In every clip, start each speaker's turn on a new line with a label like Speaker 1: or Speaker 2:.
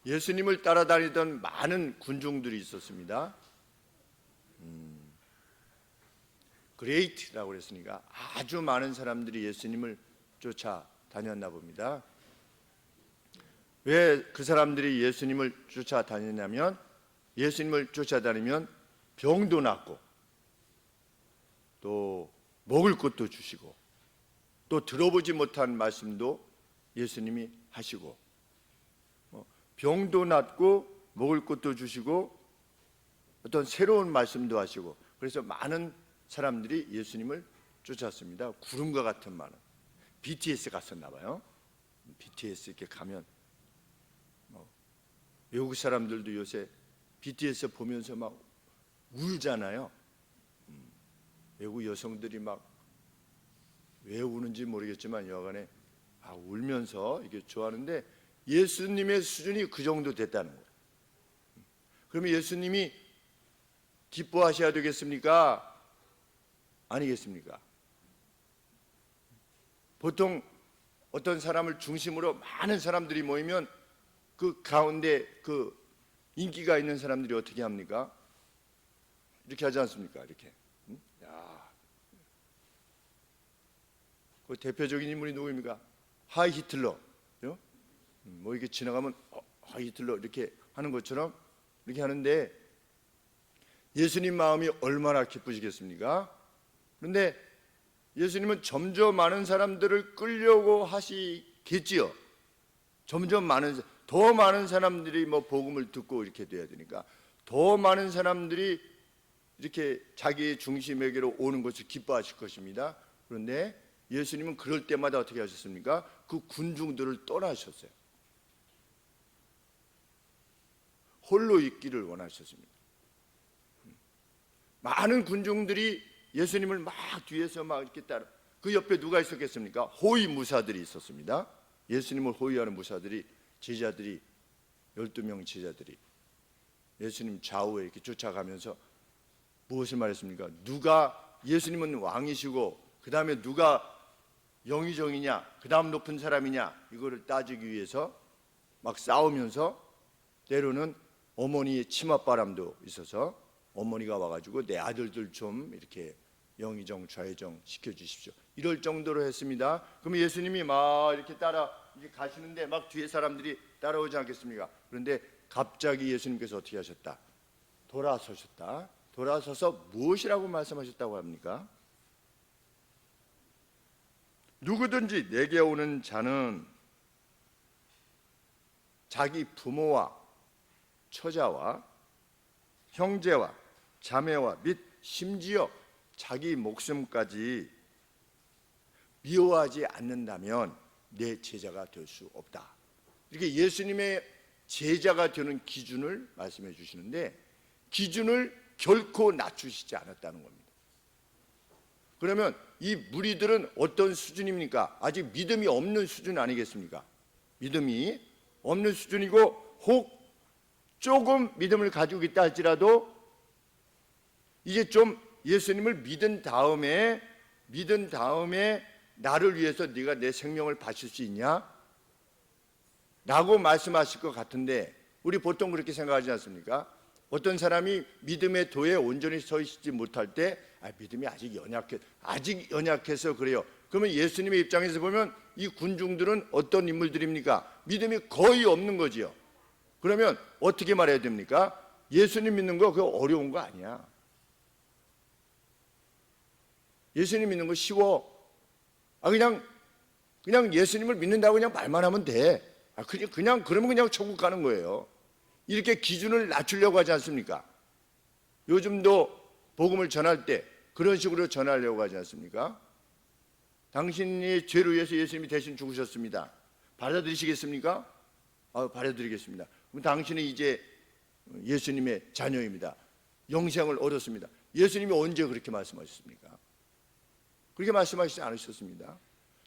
Speaker 1: 예수님을 따라다니던 많은 군중들이 있었습니다. 그레이트라고 그랬으니까 아주 많은 사람들이 예수님을 쫓아다녔나 봅니다. 왜 그 사람들이 예수님을 쫓아다녔냐면, 예수님을 쫓아다니면 병도 낫고 또 먹을 것도 주시고 또 들어보지 못한 말씀도 예수님이 하시고, 병도 낫고 먹을 것도 주시고 어떤 새로운 말씀도 하시고, 그래서 많은 사람들이 예수님을 쫓았습니다. 구름과 같은 많은 BTS 갔었나 봐요. BTS 이렇게 가면 외국 사람들도 요새 BTS 보면서 막 울잖아요. 외국 여성들이 막 왜 우는지 모르겠지만 여간에 울면서 이게 좋아하는데, 예수님의 수준이 그 정도 됐다는 거예요. 그러면 예수님이 기뻐하셔야 되겠습니까? 아니겠습니까? 보통 어떤 사람을 중심으로 많은 사람들이 모이면 그 가운데 그 인기가 있는 사람들이 어떻게 합니까? 이렇게 하지 않습니까? 이렇게. 그 대표적인 인물이 누구입니까? 하이 히틀러. 뭐 이렇게 지나가면 하이 히틀러 이렇게 하는 것처럼 이렇게 하는데, 예수님 마음이 얼마나 기쁘시겠습니까? 그런데 예수님은 점점 많은 사람들을 끌려고 하시겠지요. 점점 더 많은 사람들이 복음을 듣고 이렇게 돼야 되니까 더 많은 사람들이 이렇게 자기의 중심에게로 오는 것을 기뻐하실 것입니다. 그런데 예수님은 그럴 때마다 어떻게 하셨습니까? 그 군중들을 떠나셨어요. 홀로 있기를 원하셨습니다. 많은 군중들이 예수님을 막 뒤에서 막 이렇게 따라, 그 옆에 누가 있었겠습니까? 호위 무사들이 있었습니다. 예수님을 호위하는 무사들이, 제자들이, 12명 제자들이 예수님 좌우에 이렇게 쫓아가면서 무엇을 말했습니까? 누가 예수님은 왕이시고 그 다음에 누가 영의정이냐, 그 다음 높은 사람이냐, 이거를 따지기 위해서 막 싸우면서, 때로는 어머니의 치맛바람도 있어서 어머니가 와가지고 내 아들들 좀 이렇게 영의정 좌의정 시켜주십시오, 이럴 정도로 했습니다. 그러면 예수님이 막 이렇게 이렇게 가시는데 막 뒤에 사람들이 따라오지 않겠습니까? 그런데 갑자기 예수님께서 어떻게 하셨다? 돌아서셨다. 돌아서서 무엇이라고 말씀하셨다고 합니까? 누구든지 내게 오는 자는 자기 부모와 처자와 형제와 자매와 및 심지어 자기 목숨까지 미워하지 않는다면 내 제자가 될 수 없다. 이렇게 예수님의 제자가 되는 기준을 말씀해 주시는데, 기준을 결코 낮추시지 않았다는 겁니다. 그러면 이 무리들은 어떤 수준입니까? 아직 믿음이 없는 수준 아니겠습니까? 믿음이 없는 수준이고, 혹 조금 믿음을 가지고 있다 할지라도 이제 좀 예수님을 믿은 다음에 나를 위해서 네가 내 생명을 바칠 수 있냐? 라고 말씀하실 것 같은데, 우리 보통 그렇게 생각하지 않습니까? 어떤 사람이 믿음의 도에 온전히 서 있지 못할 때 믿음이 아직 연약해서 그래요. 그러면 예수님의 입장에서 보면 이 군중들은 어떤 인물들입니까? 믿음이 거의 없는 거지요. 그러면 어떻게 말해야 됩니까? 예수님 믿는 거 그거 어려운 거 아니야. 예수님 믿는 거 쉬워. 그냥 예수님을 믿는다고 그냥 말만 하면 돼. 그러면 그냥 천국 가는 거예요. 이렇게 기준을 낮추려고 하지 않습니까? 요즘도 복음을 전할 때 그런 식으로 전하려고 하지 않습니까? 당신이 죄를 위해서 예수님이 대신 죽으셨습니다. 받아들이시겠습니까? 받아들이겠습니다. 그럼 당신은 이제 예수님의 자녀입니다. 영생을 얻었습니다. 예수님이 언제 그렇게 말씀하셨습니까? 그렇게 말씀하시지 않으셨습니다.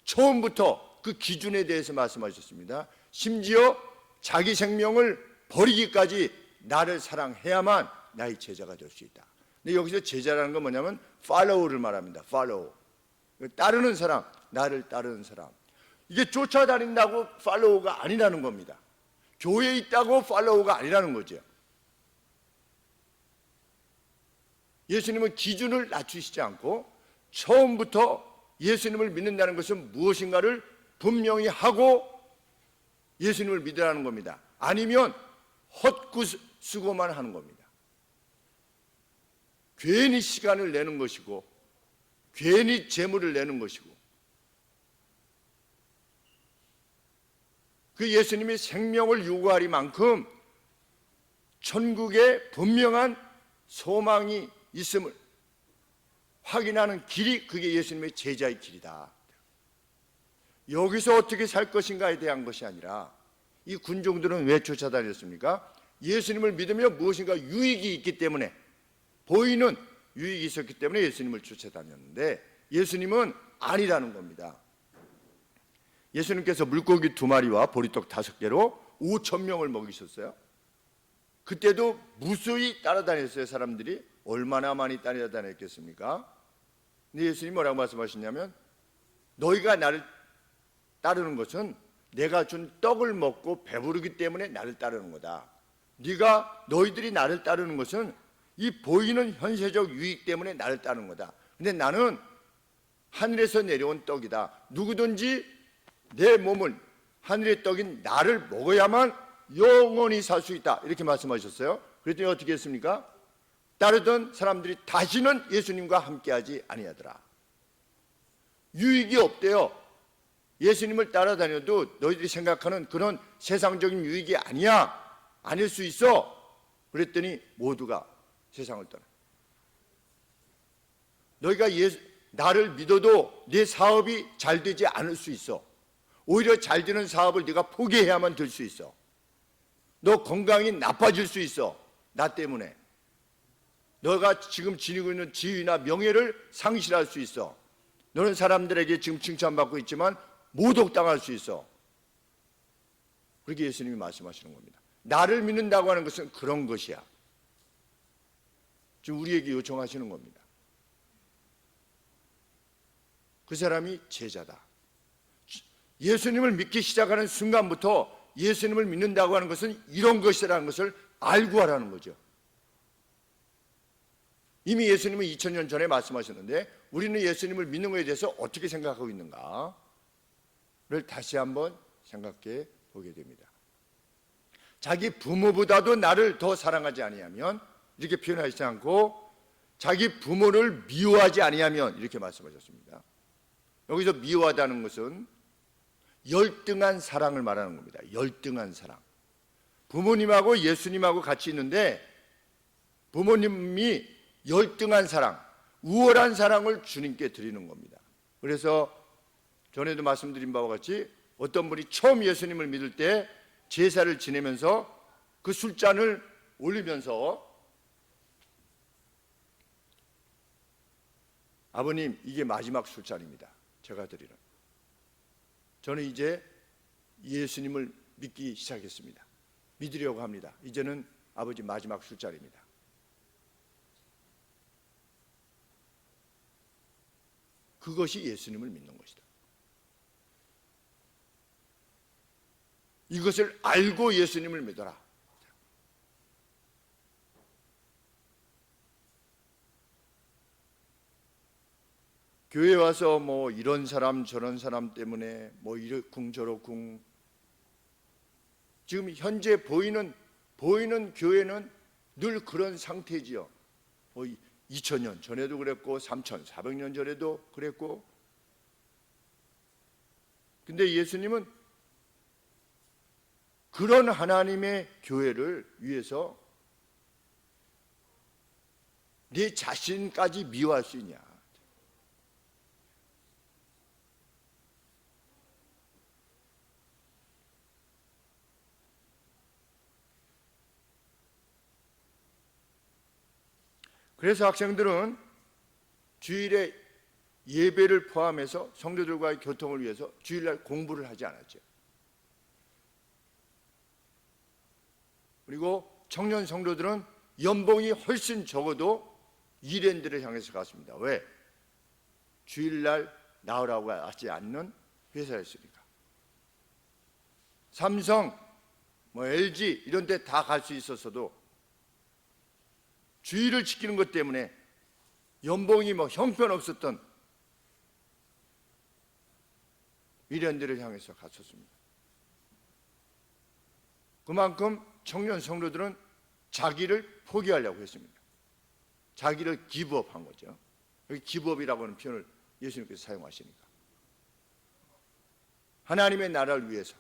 Speaker 1: 처음부터 그 기준에 대해서 말씀하셨습니다. 심지어 자기 생명을 버리기까지 나를 사랑해야만 나의 제자가 될 수 있다. 근데 여기서 제자라는 건 뭐냐면 follow를 말합니다. follow, 따르는 사람, 나를 따르는 사람. 이게 쫓아다닌다고 팔로우가 아니라는 겁니다. 교회에 있다고 팔로우가 아니라는 거죠. 예수님은 기준을 낮추시지 않고 처음부터 예수님을 믿는다는 것은 무엇인가를 분명히 하고 예수님을 믿으라는 겁니다. 아니면 헛구수고만 하는 겁니다. 괜히 시간을 내는 것이고 괜히 재물을 내는 것이고, 그 예수님이 생명을 요구하리만큼 천국에 분명한 소망이 있음을 확인하는 길이, 그게 예수님의 제자의 길이다. 여기서 어떻게 살 것인가에 대한 것이 아니라, 이 군종들은 왜 쫓아다녔습니까? 예수님을 믿으며 무엇인가 유익이 있기 때문에, 보이는 유익이 있었기 때문에 예수님을 쫓아다녔는데, 예수님은 아니라는 겁니다. 예수님께서 물고기 2마리와 보리떡 5개로 5,000명을 먹이셨어요. 그때도 무수히 따라다녔어요. 사람들이 얼마나 많이 따라다녔겠습니까? 근데 예수님이 뭐라고 말씀하시냐면, 너희가 나를 따르는 것은 내가 준 떡을 먹고 배부르기 때문에 나를 따르는 거다. 너희들이 나를 따르는 것은 이 보이는 현세적 유익 때문에 나를 따르는 거다. 근데 나는 하늘에서 내려온 떡이다. 누구든지 내 몸을, 하늘의 떡인 나를 먹어야만 영원히 살 수 있다. 이렇게 말씀하셨어요. 그랬더니 어떻게 했습니까? 따르던 사람들이 다시는 예수님과 함께하지 아니하더라. 유익이 없대요. 예수님을 따라다녀도 너희들이 생각하는 그런 세상적인 유익이 아닐 수 있어. 그랬더니 모두가 세상을 떠나. 너희가 나를 믿어도 내 사업이 잘 되지 않을 수 있어. 오히려 잘 되는 사업을 네가 포기해야만 될 수 있어. 너 건강이 나빠질 수 있어. 나 때문에. 너가 지금 지니고 있는 지위나 명예를 상실할 수 있어. 너는 사람들에게 지금 칭찬받고 있지만 모독당할 수 있어. 그렇게 예수님이 말씀하시는 겁니다. 나를 믿는다고 하는 것은 그런 것이야. 지금 우리에게 요청하시는 겁니다. 그 사람이 제자다. 예수님을 믿기 시작하는 순간부터 예수님을 믿는다고 하는 것은 이런 것이라는 것을 알고 하라는 거죠. 이미 예수님은 2000년 전에 말씀하셨는데, 우리는 예수님을 믿는 것에 대해서 어떻게 생각하고 있는가를 다시 한번 생각해 보게 됩니다. 자기 부모보다도 나를 더 사랑하지 아니하면, 이렇게 표현하지 않고 자기 부모를 미워하지 아니하면, 이렇게 말씀하셨습니다. 여기서 미워하다는 것은 열등한 사랑을 말하는 겁니다. 열등한 사랑. 부모님하고 예수님하고 같이 있는데 부모님이 열등한 사랑, 우월한 사랑을 주님께 드리는 겁니다. 그래서 전에도 말씀드린 바와 같이 어떤 분이 처음 예수님을 믿을 때 제사를 지내면서 그 술잔을 올리면서, 아버님, 이게 마지막 술잔입니다. 제가 드리는. 저는 이제 예수님을 믿기 시작했습니다. 믿으려고 합니다. 이제는 아버지 마지막 술잔입니다. 그것이 예수님을 믿는 것이다. 이것을 알고 예수님을 믿어라. 교회 와서 뭐 이런 사람 저런 사람 때문에 뭐 이러쿵 저러쿵, 지금 현재 보이는 교회는 늘 그런 상태지요. 2000년 전에도 그랬고 3400년 전에도 그랬고. 근데 예수님은 그런 하나님의 교회를 위해서 네 자신까지 미워할 수 있냐? 그래서 학생들은 주일에 예배를 포함해서 성도들과의 교통을 위해서 주일날 공부를 하지 않았죠. 그리고 청년 성도들은 연봉이 훨씬 적어도 이랜드를 향해서 갔습니다. 왜? 주일날 나오라고 하지 않는 회사였으니까. 삼성, LG 이런 데 다 갈 수 있었어도 주의를 지키는 것 때문에 연봉이 형편없었던 미련들을 향해서 갔었습니다. 그만큼 청년 성도들은 자기를 포기하려고 했습니다. 자기를 기브업한 거죠. 여기 기브업이라고 하는 표현을 예수님께서 사용하시니까. 하나님의 나라를 위해서.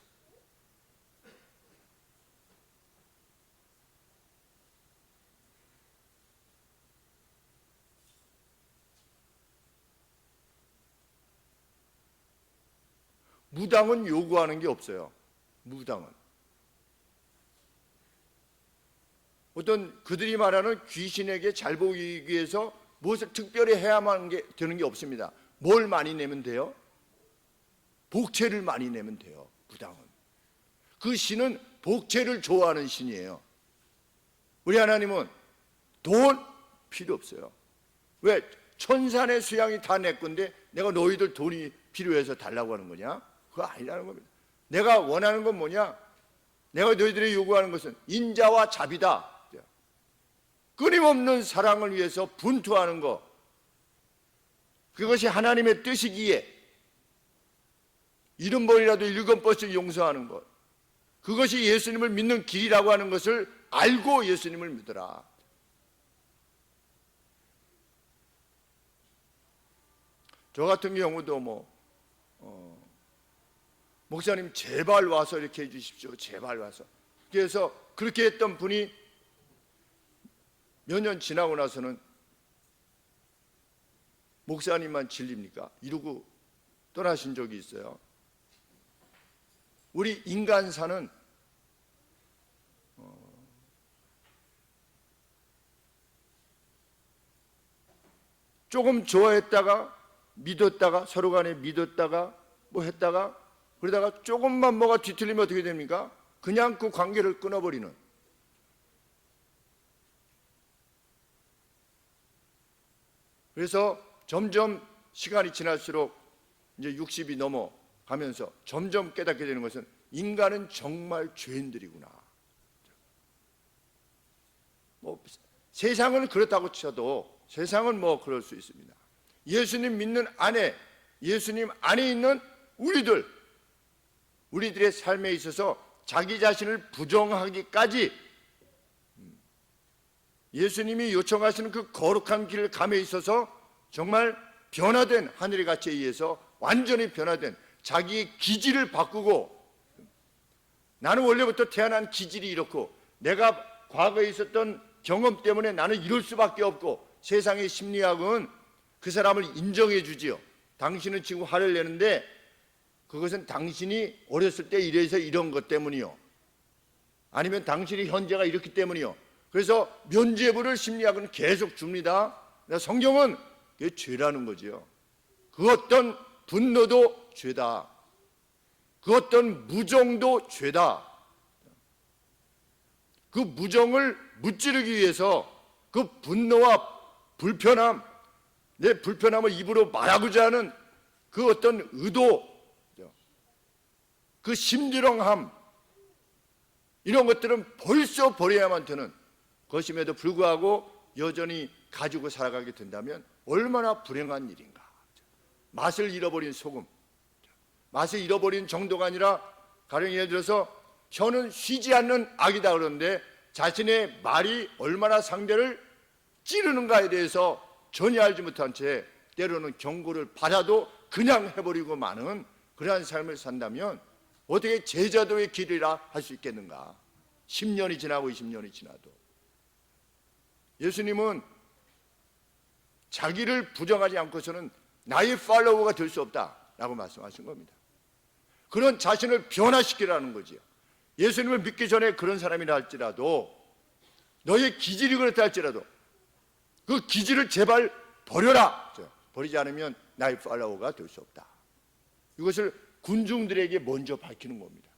Speaker 1: 무당은 요구하는 게 없어요. 무당은 어떤 그들이 말하는 귀신에게 잘 보이기 위해서 무엇을 특별히 해야만 되는 게 없습니다. 뭘 많이 내면 돼요? 복채를 많이 내면 돼요. 무당은. 그 신은 복채를 좋아하는 신이에요. 우리 하나님은 돈 필요 없어요. 왜? 천산의 수양이 다 내 건데 내가 너희들 돈이 필요해서 달라고 하는 거냐? 그거 아니라는 겁니다. 내가 원하는 건 뭐냐? 내가 너희들이 요구하는 것은 인자와 자비다. 끊임없는 사랑을 위해서 분투하는 것. 그것이 하나님의 뜻이기에 일흔 번이라도 일곱 번씩 용서하는 것. 그것이 예수님을 믿는 길이라고 하는 것을 알고 예수님을 믿어라. 저 같은 경우도 목사님 제발 와서 이렇게 해주십시오. 제발 와서. 그래서 그렇게 했던 분이 몇 년 지나고 나서는 목사님만 진립니까? 이러고 떠나신 적이 있어요. 우리 인간사는 조금 좋아했다가 믿었다가 서로 간에 믿었다가 했다가 그러다가 조금만 뭐가 뒤틀리면 어떻게 됩니까? 그냥 그 관계를 끊어버리는. 그래서 점점 시간이 지날수록 이제 60이 넘어가면서 점점 깨닫게 되는 것은 인간은 정말 죄인들이구나. 세상은 그렇다고 쳐도 세상은 그럴 수 있습니다. 예수님 믿는 안에, 예수님 안에 있는 우리들의 삶에 있어서 자기 자신을 부정하기까지 예수님이 요청하시는 그 거룩한 길 감에 있어서 정말 변화된 하늘의 가치에 의해서 완전히 변화된 자기의 기질을 바꾸고, 나는 원래부터 태어난 기질이 이렇고 내가 과거에 있었던 경험 때문에 나는 이럴 수밖에 없고, 세상의 심리학은 그 사람을 인정해 주지요. 당신은 지금 화를 내는데 그것은 당신이 어렸을 때 이래서 이런 것 때문이요, 아니면 당신이 현재가 이렇기 때문이요. 그래서 면죄부를 심리학은 계속 줍니다. 성경은 그게 죄라는 거지요. 그 어떤 분노도 죄다. 그 어떤 무정도 죄다. 그 무정을 무찌르기 위해서 그 분노와 불편함, 내 불편함을 입으로 말하고자 하는 그 어떤 의도, 그 심드렁함, 이런 것들은 벌써 버려야만 되는 것임에도 불구하고 여전히 가지고 살아가게 된다면 얼마나 불행한 일인가. 맛을 잃어버린 소금, 맛을 잃어버린 정도가 아니라, 가령 예를 들어서 혀는 쉬지 않는 악이다 그러는데 자신의 말이 얼마나 상대를 찌르는가에 대해서 전혀 알지 못한 채 때로는 경고를 받아도 그냥 해버리고 마는 그러한 삶을 산다면 어떻게 제자도의 길이라 할 수 있겠는가. 10년이 지나고 20년이 지나도. 예수님은 자기를 부정하지 않고서는 나의 팔로워가 될 수 없다라고 말씀하신 겁니다. 그런 자신을 변화시키라는 거지요. 예수님을 믿기 전에 그런 사람이라 할지라도, 너의 기질이 그렇다 할지라도 그 기질을 제발 버려라. 버리지 않으면 나의 팔로워가 될 수 없다. 이것을 군중들에게 먼저 밝히는 겁니다.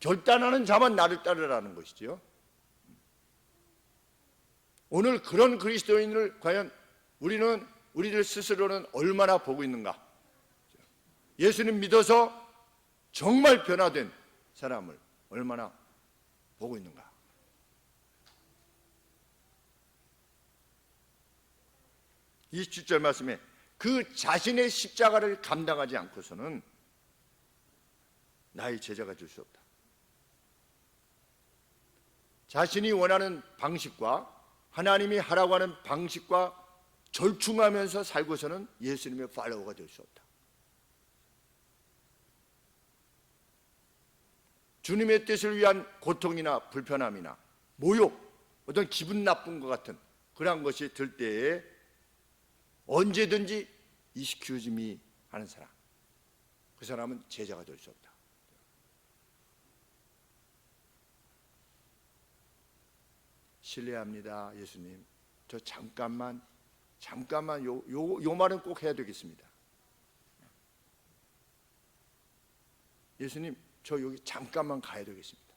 Speaker 1: 결단하는 자만 나를 따르라는 것이죠. 오늘 그런 그리스도인을 과연 우리는 우리들 스스로는 얼마나 보고 있는가? 예수님 믿어서 정말 변화된 사람을 얼마나 보고 있는가? 이 27절 말씀에 그 자신의 십자가를 감당하지 않고서는 나의 제자가 될 수 없다. 자신이 원하는 방식과 하나님이 하라고 하는 방식과 절충하면서 살고서는 예수님의 팔로워가 될 수 없다. 주님의 뜻을 위한 고통이나 불편함이나 모욕, 어떤 기분 나쁜 것 같은 그러한 것이 들 때에 언제든지 excuse me 하는 사람, 그 사람은 제자가 될 수 없다. 실례합니다, 예수님. 저 잠깐만 요 말은 꼭 해야 되겠습니다. 예수님, 저 여기 잠깐만 가야 되겠습니다.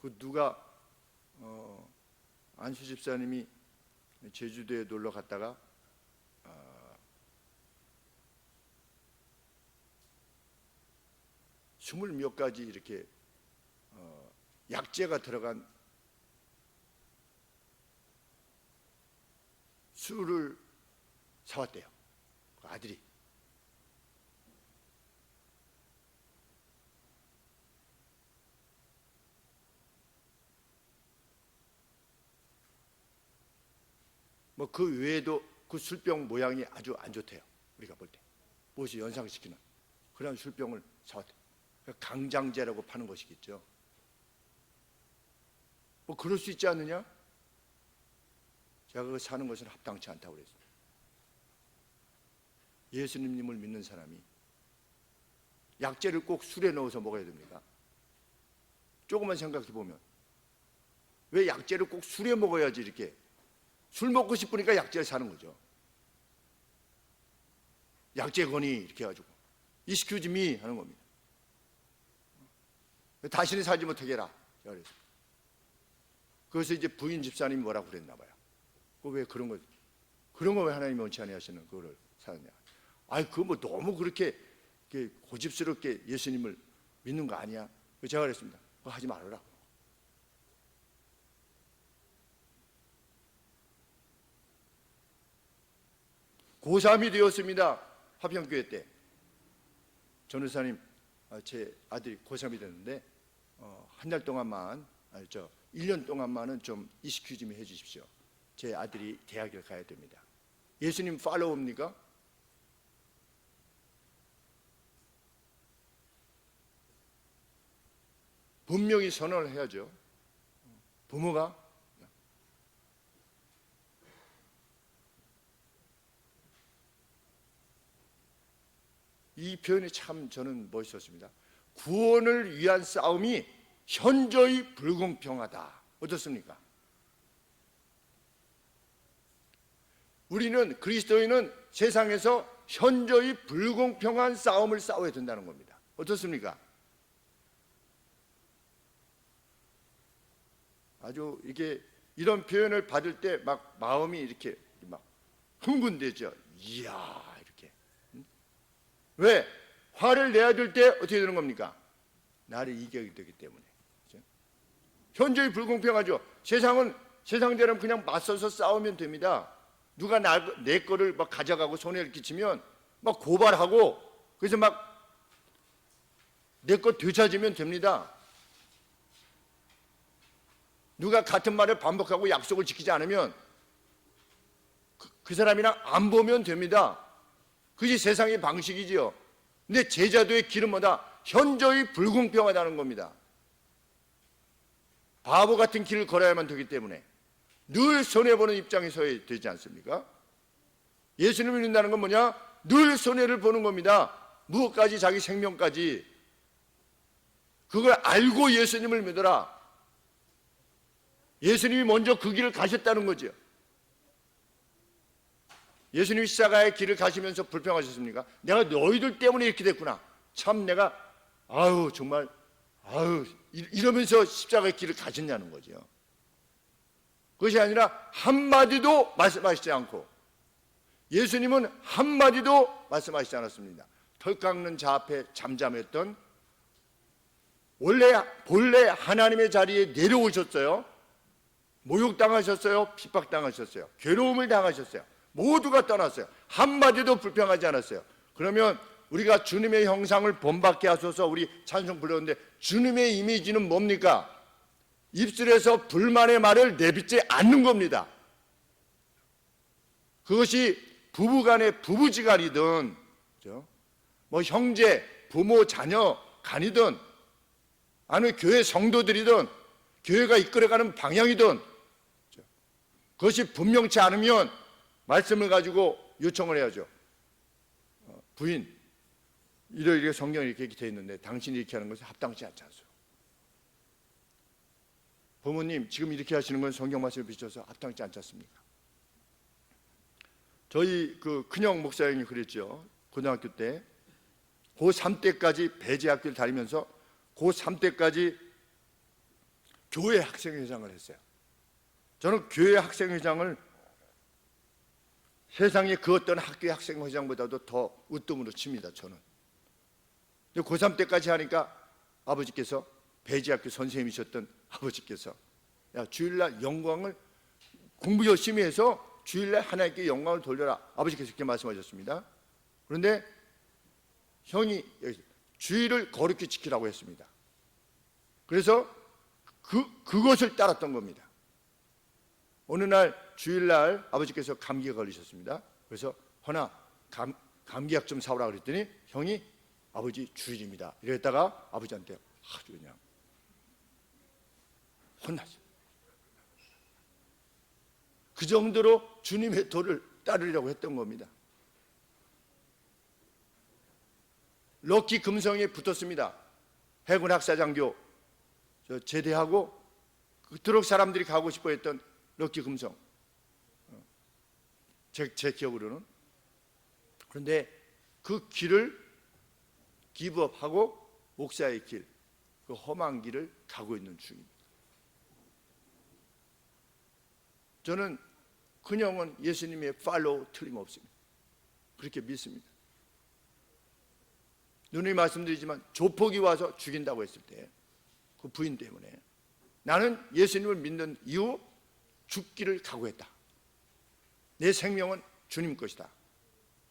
Speaker 1: 그 누가 안수 집사님이 제주도에 놀러 갔다가 스물 몇 가지 이렇게 약재가 들어간 술을 사왔대요. 그 아들이. 뭐 그 외에도 그 술병 모양이 아주 안 좋대요. 우리가 볼 때 무엇이 연상시키는 그런 술병을 사왔대요. 강장제라고 파는 것이겠죠. 뭐 그럴 수 있지 않느냐? 제가 그거 사는 것은 합당치 않다고 그랬어요. 예수님을 믿는 사람이 약재를 꼭 술에 넣어서 먹어야 됩니까? 조금만 생각해 보면 왜 약재를 꼭 술에 먹어야지 이렇게 술 먹고 싶으니까 약재를 사는 거죠. 약재 거니 이렇게 해가지고 excuse me 하는 겁니다. 다시는 살지 못하게 해라. 그래서 이제 부인 집사님이 뭐라고 그랬나 봐요. 왜 그런 거 왜 하나님이 원치 않게 하시는 그거를 사느냐. 아이 그거 뭐 너무 그렇게 고집스럽게 예수님을 믿는 거 아니야? 제가 그랬습니다. 그거 하지 말아라. 고3이 되었습니다. 화평교회 때 전우사님, 제 아들이 고3이 됐는데 한 달 동안만 1년 동안만은 좀 이스큐즈미 해주십시오. 제 아들이 대학을 가야 됩니다. 예수님 팔로우입니까? 분명히 선언을 해야죠. 부모가 이 표현이 참 저는 멋있었습니다. 구원을 위한 싸움이 현저히 불공평하다. 어떻습니까? 우리는 그리스도인은 세상에서 현저히 불공평한 싸움을 싸워야 된다는 겁니다. 어떻습니까? 아주 이게 이런 표현을 받을 때 막 마음이 이렇게 막 흥분되죠. 이야 이렇게. 왜? 화를 내야 될 때 어떻게 되는 겁니까? 나를 이겨야 되기 때문에. 그렇죠? 현저히 불공평하죠. 세상대로는 그냥 맞서서 싸우면 됩니다. 누가 내 거를 막 가져가고 손해를 끼치면 막 고발하고 그래서 막 내 거 되찾으면 됩니다. 누가 같은 말을 반복하고 약속을 지키지 않으면 그 사람이랑 안 보면 됩니다. 그것이 세상의 방식이지요. 근데 제자도의 길은마다 현저히 불공평하다는 겁니다. 바보 같은 길을 걸어야만 되기 때문에 늘 손해보는 입장에 서야 되지 않습니까? 예수님을 믿는다는 건 뭐냐? 늘 손해를 보는 겁니다. 무엇까지 자기 생명까지. 그걸 알고 예수님을 믿어라. 예수님이 먼저 그 길을 가셨다는 거죠. 예수님이 십자가의 길을 가시면서 불평하셨습니까? 내가 너희들 때문에 이렇게 됐구나. 참 내가 정말 아유, 이러면서 십자가의 길을 가셨냐는 거죠. 그것이 아니라 한마디도 말씀하시지 않고, 예수님은 한마디도 말씀하시지 않았습니다. 털 깎는 자 앞에 잠잠했던, 본래 하나님의 자리에 내려오셨어요. 모욕당하셨어요. 핍박당하셨어요. 괴로움을 당하셨어요. 모두가 떠났어요. 한마디도 불평하지 않았어요. 그러면 우리가 주님의 형상을 본받게 하소서 우리 찬송 불렀는데, 주님의 이미지는 뭡니까? 입술에서 불만의 말을 내뱉지 않는 겁니다. 그것이 부부간의 부부지간이든, 그렇죠? 뭐 형제, 부모, 자녀 간이든, 아니면 교회 성도들이든, 교회가 이끌어가는 방향이든, 그것이 분명치 않으면 말씀을 가지고 요청을 해야죠. 부인, 이렇게 성경에 이렇게 되어 있는데 당신이 이렇게 하는 것은 합당치 않지 않습니까? 부모님, 지금 이렇게 하시는 건 성경 말씀을 비춰서 합당치 않지 않습니까? 저희 그 큰형 목사님이 그랬죠. 고등학교 때 고3 때까지 배제학교를 다니면서 고3 때까지 교회 학생회장을 했어요. 저는 교회 학생회장을 세상의 그 어떤 학교의 학생회장보다도 더 으뜸으로 칩니다. 저는. 근데 고3 때까지 하니까 아버지께서, 배지학교 선생님이셨던 아버지께서, 야, 주일날 영광을, 공부 열심히 해서 주일날 하나님께 영광을 돌려라, 아버지께서 그렇게 말씀하셨습니다. 그런데 형이 주일을 거룩히 지키라고 했습니다. 그래서 그것을 따랐던 겁니다. 어느 날 주일날 아버지께서 감기에 걸리셨습니다. 그래서 허나 감기약 좀 사오라 그랬더니 형이, 아버지 주일입니다, 이랬다가 아버지한테 아주 그냥 혼났어요. 그 정도로 주님의 도를 따르려고 했던 겁니다. 럭키 금성에 붙었습니다. 해군 학사장교 제대하고 그토록 사람들이 가고 싶어 했던 럭키 금성, 제 기억으로는. 그런데 그 길을 기브업하고 목사의 길, 그 험한 길을 가고 있는 중입니다. 저는 큰형은 예수님의 팔로우 틀림없습니다. 그렇게 믿습니다. 누누이 말씀드리지만 조폭이 와서 죽인다고 했을 때 그 부인 때문에 나는 예수님을 믿는 이후 죽기를 각오했다. 내 생명은 주님 것이다.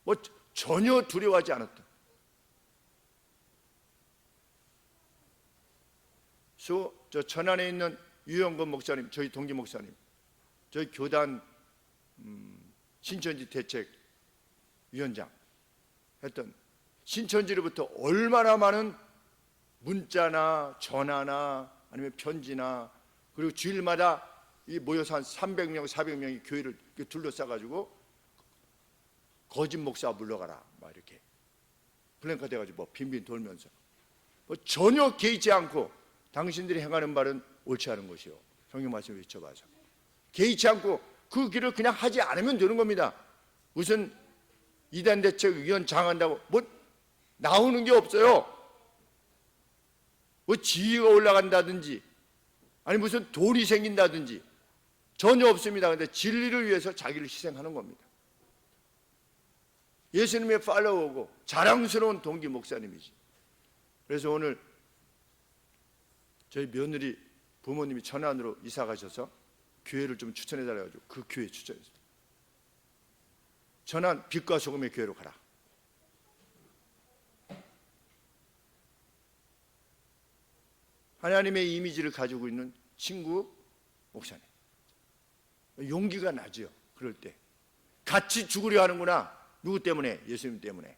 Speaker 1: 뭐 전혀 두려워하지 않았다. 저 천안에 있는 유영건 목사님, 저희 동기 목사님, 저희 교단 신천지 대책 위원장 했던, 신천지로부터 얼마나 많은 문자나 전화나 아니면 편지나, 그리고 주일마다 이 모여서 한 300명, 400명이 교회를 둘러싸가지고 거짓 목사 물러가라, 막 이렇게 플랜카 돼가지고 뭐 빈빈 돌면서 뭐 전혀 개의치 않고, 당신들이 행하는 말은 옳지 않은 것이요, 성경 말씀을 비춰봐서 개의치 않고 그 길을 그냥 하지 않으면 되는 겁니다. 무슨 이단 대책 위원장 한다고 뭐 나오는 게 없어요. 뭐 지위가 올라간다든지 아니 무슨 돈이 생긴다든지 전혀 없습니다. 그런데 진리를 위해서 자기를 희생하는 겁니다. 예수님의 팔로워고 자랑스러운 동기 목사님이지. 그래서 오늘 저희 며느리 부모님이 천안으로 이사 가셔서 교회를 좀 추천해 달라가지고 그 교회 추천했어요. 천안 빛과 소금의 교회로 가라. 하나님의 이미지를 가지고 있는 친구 목사님, 용기가 나죠. 그럴 때 같이 죽으려 하는구나. 누구 때문에? 예수님 때문에.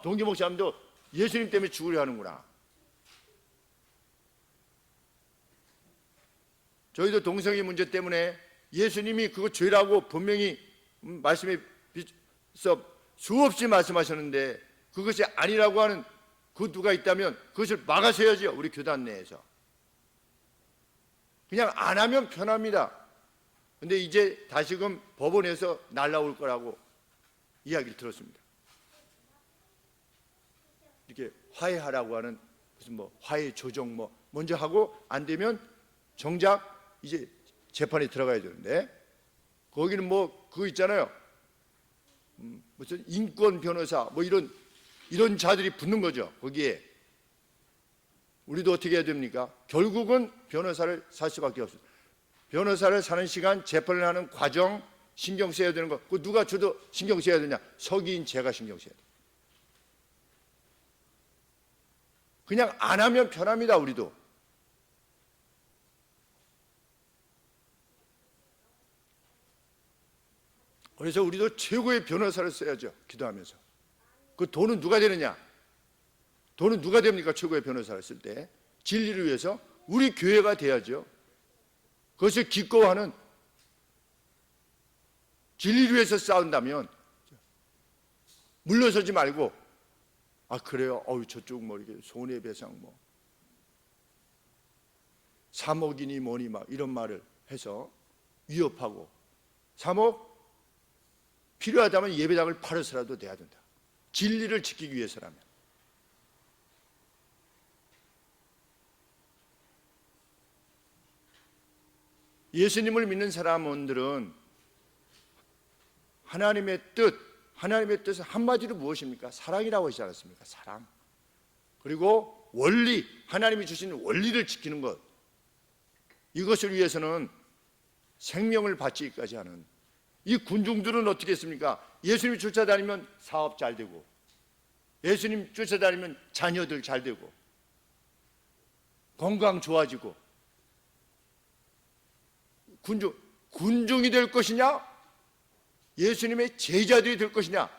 Speaker 1: 동기 목사님도 예수님 때문에 죽으려 하는구나. 저희도 동성애 문제 때문에 예수님이 그거 죄라고 분명히 말씀에 비춰서 수없이 말씀하셨는데, 그것이 아니라고 하는 그 누가 있다면 그것을 막아서야죠. 우리 교단 내에서 그냥 안 하면 편합니다. 근데 이제 다시금 법원에서 날라올 거라고 이야기를 들었습니다. 이렇게 화해하라고 하는 무슨 뭐 화해 조정 뭐 먼저 하고 안 되면 정작 이제 재판에 들어가야 되는데, 거기는 뭐 그거 있잖아요. 무슨 인권 변호사 뭐 이런 자들이 붙는 거죠. 거기에 우리도 어떻게 해야 됩니까? 결국은 변호사를 살 수밖에 없어요. 변호사를 사는 시간, 재판을 하는 과정 신경 써야 되는 거, 그 누가 저도 신경 써야 되냐? 서기인 제가 신경 써야 돼. 그냥 안 하면 편합니다. 우리도. 그래서 우리도 최고의 변호사를 써야죠. 기도하면서. 그 돈은 누가 되느냐? 돈은 누가 됩니까? 최고의 변호사를 쓸 때. 진리를 위해서 우리 교회가 돼야죠. 그것을 기꺼워하는, 진리를 위해서 싸운다면 물러서지 말고, 아 그래요? 저쪽 뭐 이렇게 손해배상 뭐 3억이니 뭐니 막 이런 말을 해서 위협하고, 3억 필요하다면 예배당을 팔아서라도 내야 된다. 진리를 지키기 위해서라면. 예수님을 믿는 사람들은 하나님의 뜻은 한마디로 무엇입니까? 사랑이라고 하지 않았습니까? 사랑. 그리고 원리, 하나님이 주신 원리를 지키는 것, 이것을 위해서는 생명을 바치기까지 하는, 이 군중들은 어떻게 했습니까? 예수님 쫓아다니면 사업 잘 되고, 예수님 쫓아다니면 자녀들 잘 되고, 건강 좋아지고. 군중이 될 것이냐, 예수님의 제자들이 될 것이냐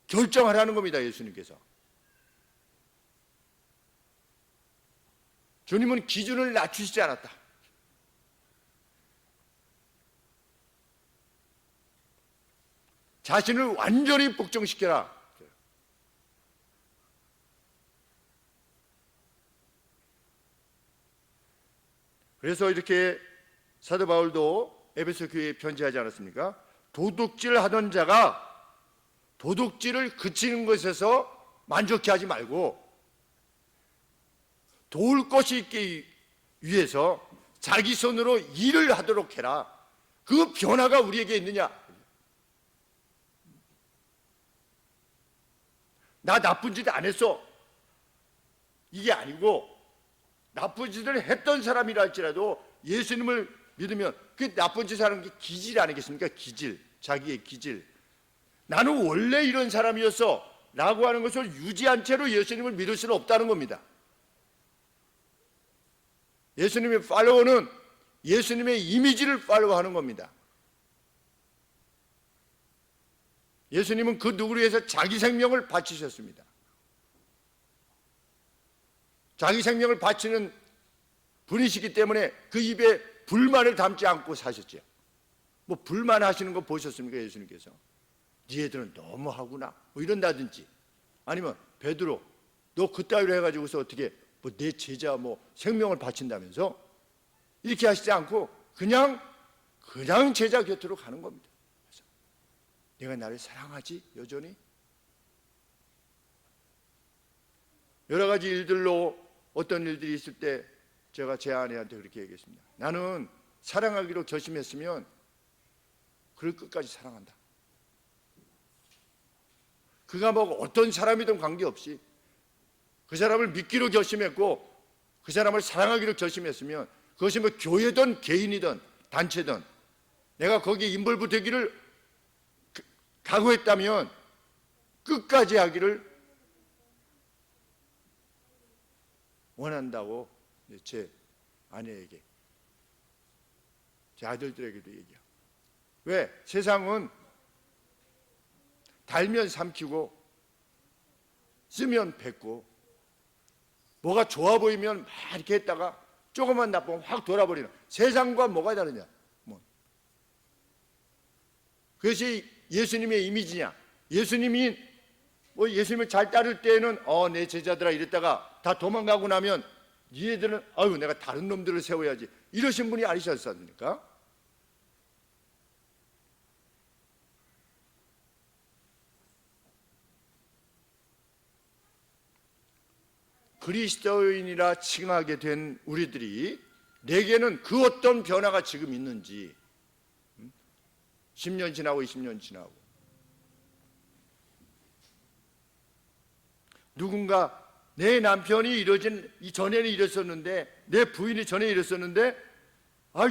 Speaker 1: 결정하라는 겁니다. 예수님께서. 주님은 기준을 낮추시지 않았다. 자신을 완전히 복종시켜라. 그래서 이렇게 사도 바울도 에베소 교회에 편지하지 않았습니까? 도둑질 하던 자가 도둑질을 그치는 것에서 만족해 하지 말고 도울 것이 있기 위해서 자기 손으로 일을 하도록 해라. 그 변화가 우리에게 있느냐? 나 나쁜 짓 안 했어, 이게 아니고, 나쁜 짓을 했던 사람이라 할지라도 예수님을 믿으면 그 나쁜 짓을 하는 게 기질 아니겠습니까? 기질, 자기의 기질. 나는 원래 이런 사람이었어 라고 하는 것을 유지한 채로 예수님을 믿을 수는 없다는 겁니다. 예수님의 팔로워는 예수님의 이미지를 팔로워하는 겁니다. 예수님은 그 누구를 위해서 자기 생명을 바치셨습니다. 자기 생명을 바치는 분이시기 때문에 그 입에 불만을 담지 않고 사셨죠. 뭐 불만하시는 거 보셨습니까? 예수님께서 네 애들은 너무 하구나 뭐 이런다든지, 아니면 베드로 너 그따위로 해가지고서 어떻게 뭐 내 제자 뭐 생명을 바친다면서, 이렇게 하시지 않고 그냥 제자 곁으로 가는 겁니다. 그래서 내가 나를 사랑하지 여전히? 여러 가지 일들로 어떤 일들이 있을 때 제가 제 아내한테 그렇게 얘기했습니다. 나는 사랑하기로 결심했으면 그를 끝까지 사랑한다. 그가 뭐 어떤 사람이든 관계없이 그 사람을 믿기로 결심했고 그 사람을 사랑하기로 결심했으면, 그것이 뭐 교회든 개인이든 단체든 내가 거기에 인볼브 되기를 각오했다면 끝까지 하기를 원한다고 제 아내에게, 제 아들들에게도 얘기해요. 왜? 세상은 달면 삼키고 쓰면 뱉고, 뭐가 좋아 보이면 막 이렇게 했다가 조금만 나쁘면 확 돌아버리는, 세상과 뭐가 다르냐? 뭐. 그것이 예수님의 이미지냐? 예수님이 뭐 예수님을 잘 따를 때는 내 제자들아 이랬다가 다 도망가고 나면 얘들은 아유 내가 다른 놈들을 세워야지 이러신 분이 아니셨습니까? 그리스도인이라 칭하게 된 우리들이 내게는 그 어떤 변화가 지금 있는지, 10년 지나고 20년 지나고 누군가 내 남편이 전에는 이랬었는데, 내 부인이 전에 이랬었는데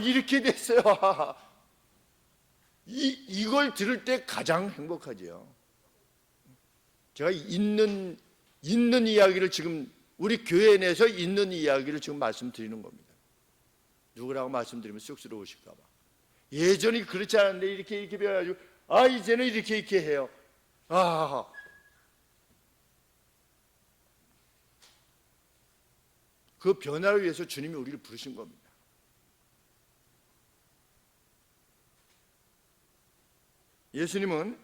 Speaker 1: 이렇게 됐어요. 이걸 들을 때 가장 행복하죠. 제가 있는 이야기를 지금 우리 교회 내에서 있는 이야기를 지금 말씀드리는 겁니다. 누구라고 말씀드리면 쑥스러우실까 봐. 예전이 그렇지 않은데 이렇게 배워가지고 이제는 이렇게 해요. 그 변화를 위해서 주님이 우리를 부르신 겁니다. 예수님은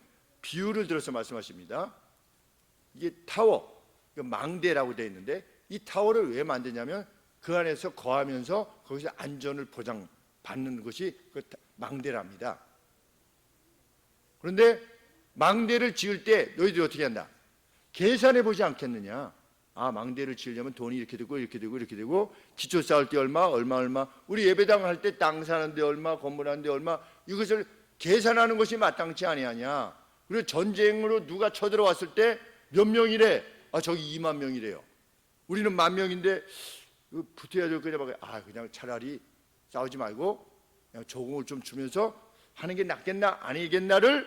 Speaker 1: 비유를 들어서 말씀하십니다. 이게 타워, 망대라고 되어 있는데, 이 타워를 왜 만드냐면 그 안에서 거하면서 거기서 안전을 보장받는 것이 그 망대랍니다. 그런데 망대를 지을 때 너희들이 어떻게 한다? 계산해 보지 않겠느냐? 망대를 지으려면 돈이 이렇게 되고 기초 쌓을 때 얼마, 우리 예배당 할 때 땅 사는데 얼마, 건물 하는데 얼마, 이것을 계산하는 것이 마땅치 아니하냐? 그리고 전쟁으로 누가 쳐들어왔을 때 몇 명이래? 저기 2만 명이래요. 우리는 10,000명인데 붙어야 될 거냐? 그냥 차라리 싸우지 말고 그냥 조공을 좀 주면서 하는 게 낫겠나 아니겠나를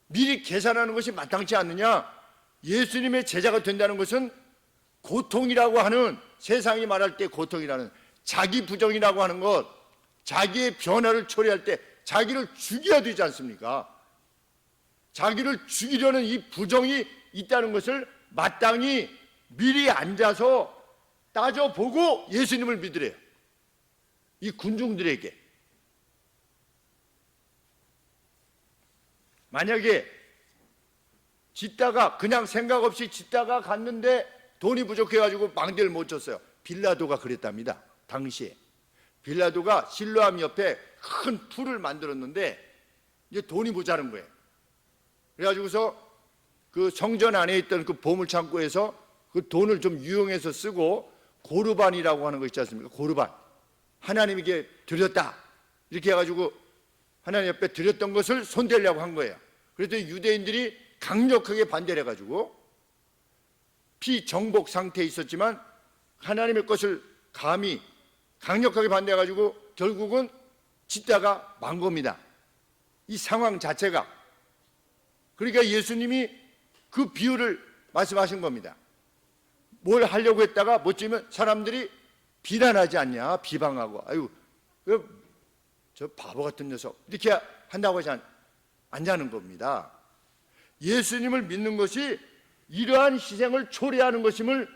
Speaker 1: 미리 계산하는 것이 마땅치 않느냐? 예수님의 제자가 된다는 것은 고통이라고 하는, 세상이 말할 때 고통이라는 자기 부정이라고 하는 것, 자기의 변화를 초래할 때 자기를 죽여야 되지 않습니까? 자기를 죽이려는 이 부정이 있다는 것을 마땅히 미리 앉아서 따져보고 예수님을 믿으래요. 이 군중들에게. 만약에 짓다가 그냥 생각 없이 짓다가 갔는데 돈이 부족해가지고 망대를 못 쳤어요. 빌라도가 그랬답니다. 당시에 빌라도가 실로암 옆에 큰 풀을 만들었는데 이제 돈이 모자란 거예요. 그래가지고서 그 성전 안에 있던 그 보물창고에서 그 돈을 좀 유용해서 쓰고 고르반이라고 하는 거 있지 않습니까? 고르반, 하나님에게 드렸다 이렇게 해가지고 하나님 옆에 드렸던 것을 손대려고 한 거예요. 그랬더니 유대인들이 강력하게 반대를 해가지고 비정복 상태에 있었지만 하나님의 것을 감히 강력하게 반대해가지고 결국은 짓다가 만 겁니다. 이 상황 자체가. 그러니까 예수님이 그 비유를 말씀하신 겁니다. 뭘 하려고 했다가 못 지면 사람들이 비난하지 않냐, 비방하고 저 바보 같은 녀석 이렇게 한다고 하지 않냐는 겁니다. 예수님을 믿는 것이 이러한 희생을 초래하는 것임을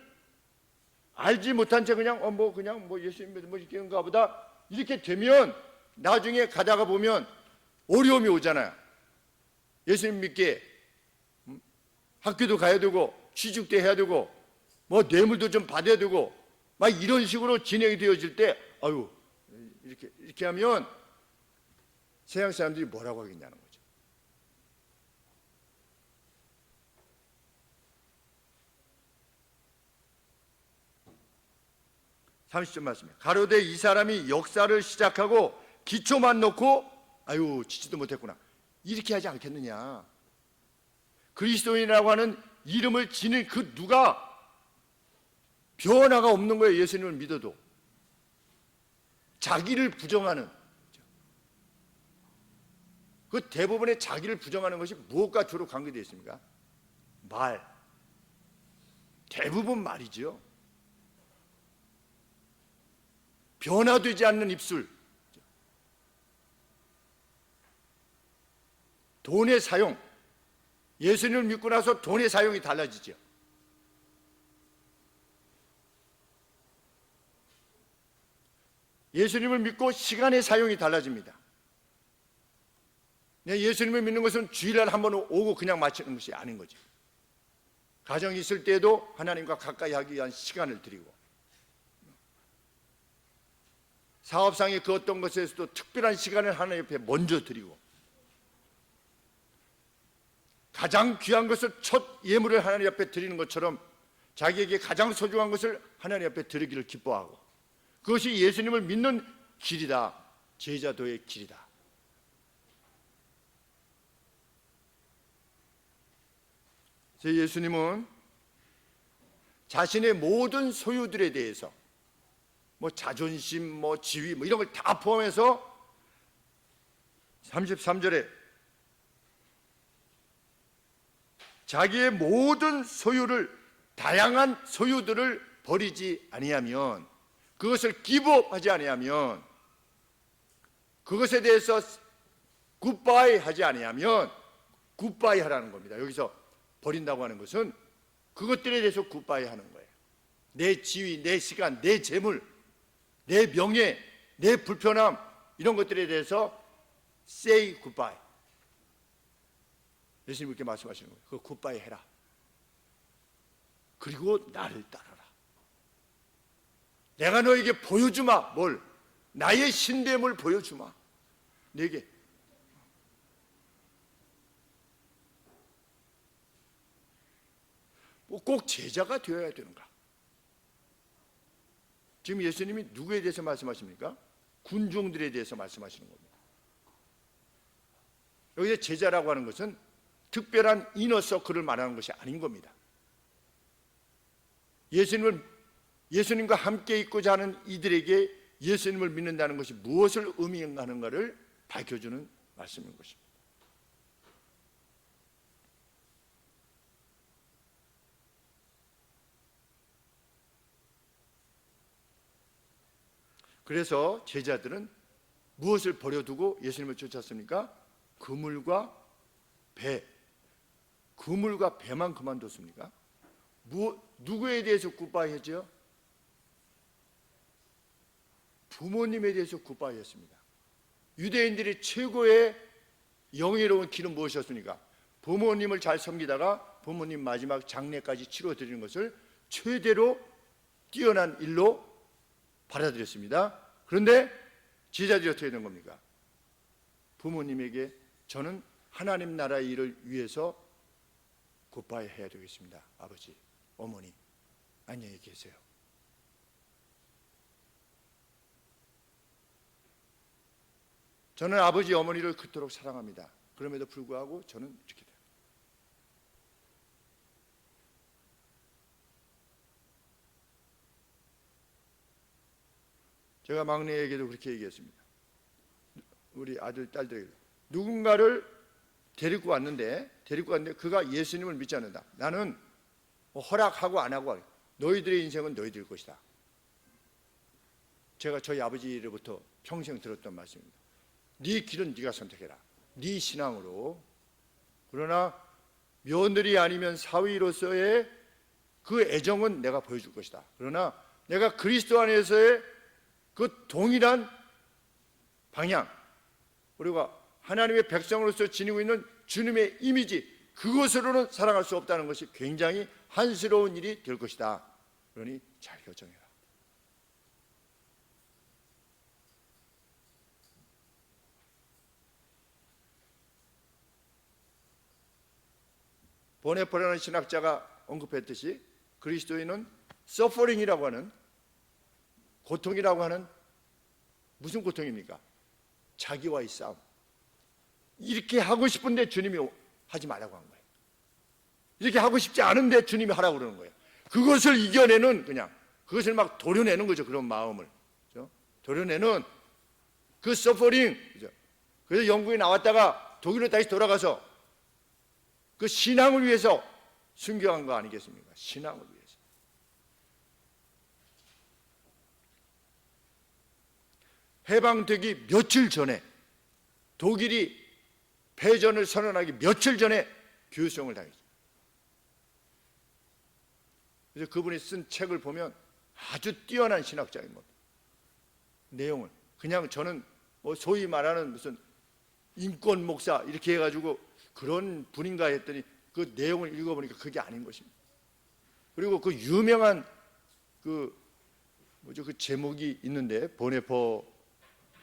Speaker 1: 알지 못한 채 그냥 예수님 믿으면 이렇게인가 보다 이렇게 되면 나중에 가다가 보면 어려움이 오잖아요. 예수님 믿게 학교도 가야 되고 취직도 해야 되고 뇌물도 좀 받아야 되고 막 이런 식으로 진행이 되어질 때 이렇게 하면 세상 사람들이 뭐라고 하겠냐는 거죠. (30절) 말씀에 가로되 이 사람이 역사를 시작하고 기초만 놓고 지지도 못했구나 이렇게 하지 않겠느냐. 그리스도인이라고 하는 이름을 지닌 그 누가 변화가 없는 거예요. 예수님을 믿어도 자기를 부정하는, 그 대부분의 자기를 부정하는 것이 무엇과 주로 관계되어 있습니까? 말, 대부분 말이죠. 변화되지 않는 입술, 돈의 사용, 예수님을 믿고 나서 돈의 사용이 달라지죠. 예수님을 믿고 시간의 사용이 달라집니다. 예수님을 믿는 것은 주일날 한번 오고 그냥 마치는 것이 아닌 거죠. 가정이 있을 때에도 하나님과 가까이 하기 위한 시간을 드리고, 사업상의 그 어떤 것에서도 특별한 시간을 하나님 옆에 먼저 드리고, 가장 귀한 것을 첫 예물을 하나님 앞에 드리는 것처럼 자기에게 가장 소중한 것을 하나님 앞에 드리기를 기뻐하고, 그것이 예수님을 믿는 길이다. 제자도의 길이다. 예수님은 자신의 모든 소유들에 대해서 자존심, 지위 이런 걸 다 포함해서 33절에 자기의 모든 소유를, 다양한 소유들을 버리지 아니하면, 그것을 기부하지 아니하면, 그것에 대해서 굿바이 하지 아니하면, 굿바이 하라는 겁니다. 여기서 버린다고 하는 것은 그것들에 대해서 굿바이 하는 거예요. 내 지위, 내 시간, 내 재물, 내 명예, 내 불편함, 이런 것들에 대해서 say goodbye. 예수님 이렇게 말씀하시는 거예요. 그거 굿바이 해라. 그리고 나를 따라라. 내가 너에게 보여주마. 뭘? 나의 신됨을 보여주마. 내게. 꼭 제자가 되어야 되는가? 지금 예수님이 누구에 대해서 말씀하십니까? 군중들에 대해서 말씀하시는 겁니다. 여기서 제자라고 하는 것은 특별한 이너서클을 말하는 것이 아닌 겁니다. 예수님과 함께 있고자 하는 이들에게 예수님을 믿는다는 것이 무엇을 의미하는가를 밝혀주는 말씀인 것입니다. 그래서 제자들은 무엇을 버려두고 예수님을 쫓았습니까? 그물과 배. 그물과 배만 그만뒀습니까? 누구에 대해서 굿바이 했죠? 부모님에 대해서 굿바이 했습니다. 유대인들이 최고의 영예로운 길은 무엇이었습니까? 부모님을 잘 섬기다가 부모님 마지막 장례까지 치러드리는 것을 최대로 뛰어난 일로 받아들였습니다. 그런데 제자들이 어떻게 된 겁니까? 부모님에게 저는 하나님 나라의 일을 위해서 굿바이 해야 되겠습니다. 아버지, 어머니, 안녕히 계세요. 저는 아버지, 어머니를 그토록 사랑합니다. 그럼에도 불구하고 저는 이렇게 돼요. 제가 막내에게도 그렇게 얘기했습니다. 우리 아들, 딸들에게 누군가를 데리고 왔는데 그가 예수님을 믿지 않는다. 나는 허락하고 안 하고 너희들의 인생은 너희들 것이다. 제가 저희 아버지로부터 평생 들었던 말씀입니다. 네 길은 네가 선택해라. 네 신앙으로. 그러나 며느리 아니면 사위로서의 그 애정은 내가 보여줄 것이다. 그러나 내가 그리스도 안에서의 그 동일한 방향, 그리고 하나님의 백성으로서 지니고 있는 주님의 이미지, 그것으로는 사랑할 수 없다는 것이 굉장히 한스러운 일이 될 것이다. 그러니 잘 결정해라. 보네포라는 신학자가 언급했듯이 그리스도인은 서퍼링이라고 하는, 고통이라고 하는, 무슨 고통입니까? 자기와의 싸움. 이렇게 하고 싶은데 주님이 하지 말라고 한 거예요. 이렇게 하고 싶지 않은데 주님이 하라고 그러는 거예요. 그것을 이겨내는, 그냥 그것을 막 도려내는 거죠. 그런 마음을, 그렇죠? 도려내는 그 서퍼링, 그렇죠? 그래서 영국에 나왔다가 독일로 다시 돌아가서 그 신앙을 위해서 순교한 거 아니겠습니까? 신앙을 위해서. 해방되기 며칠 전에, 독일이 패전을 선언하기 며칠 전에 교수형을 당했죠. 그래서 그분이 쓴 책을 보면 아주 뛰어난 신학자인 겁니다. 내용을 그냥 저는 소위 말하는 무슨 인권 목사 이렇게 해가지고 그런 분인가 했더니 그 내용을 읽어보니까 그게 아닌 것입니다. 그리고 그 유명한 그 제목이 있는데, 보네포,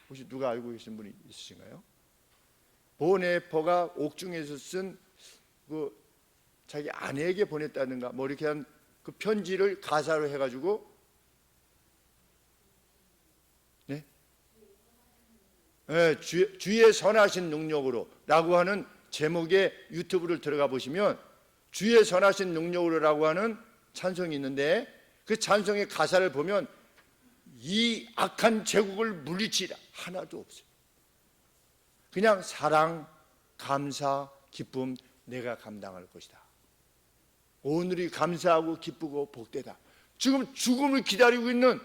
Speaker 1: 혹시 누가 알고 계신 분이 있으신가요? 보네포가 옥중에서 쓴 그 자기 아내에게 보냈다든가 이렇게 한 그 편지를 가사로 해가지고 주의 선하신 능력으로 라고 하는 제목의 유튜브를 들어가 보시면 주의 선하신 능력으로 라고 하는 찬송이 있는데 그 찬송의 가사를 보면 이 악한 제국을 물리치라 하나도 없어요. 그냥 사랑, 감사, 기쁨 내가 감당할 것이다. 오늘이 감사하고 기쁘고 복되다. 지금 죽음을 기다리고 있는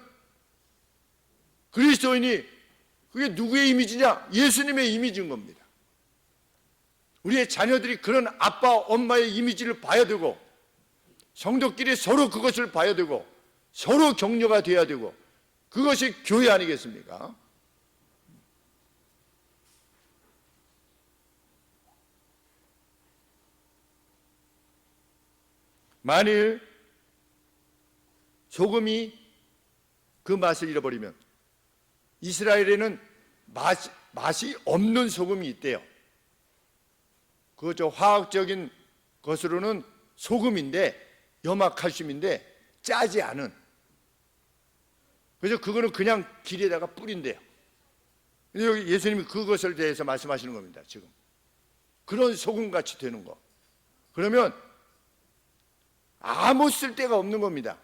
Speaker 1: 그리스도인이 그게 누구의 이미지냐? 예수님의 이미지인 겁니다. 우리의 자녀들이 그런 아빠, 엄마의 이미지를 봐야 되고 성도끼리 서로 그것을 봐야 되고 서로 격려가 돼야 되고 그것이 교회 아니겠습니까? 만일 소금이 그 맛을 잃어버리면 이스라엘에는 맛이 없는 소금이 있대요. 그저 화학적인 것으로는 소금인데 염화칼슘인데 짜지 않은, 그래서 그거는 그냥 길에다가 뿌린대요. 여기 예수님이 그것을 대해서 말씀하시는 겁니다. 지금 그런 소금같이 되는 거, 그러면 아무 쓸데가 없는 겁니다.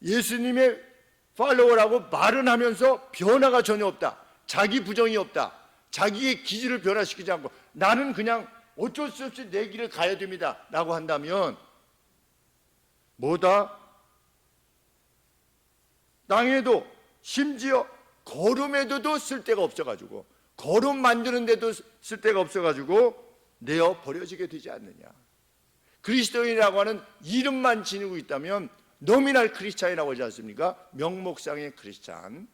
Speaker 1: 예수님의 팔로워라고 말은 하면서 변화가 전혀 없다. 자기 부정이 없다. 자기의 기질을 변화시키지 않고 나는 그냥 어쩔 수 없이 내 길을 가야 됩니다 라고 한다면 뭐다? 땅에도 심지어 거름에도 쓸데가 없어가지고 거름 만드는 데도 쓸데가 없어가지고 내어 버려지게 되지 않느냐. 그리스도인이라고 하는 이름만 지니고 있다면 노미널 크리스찬이라고 하지 않습니까? 명목상의 크리스찬.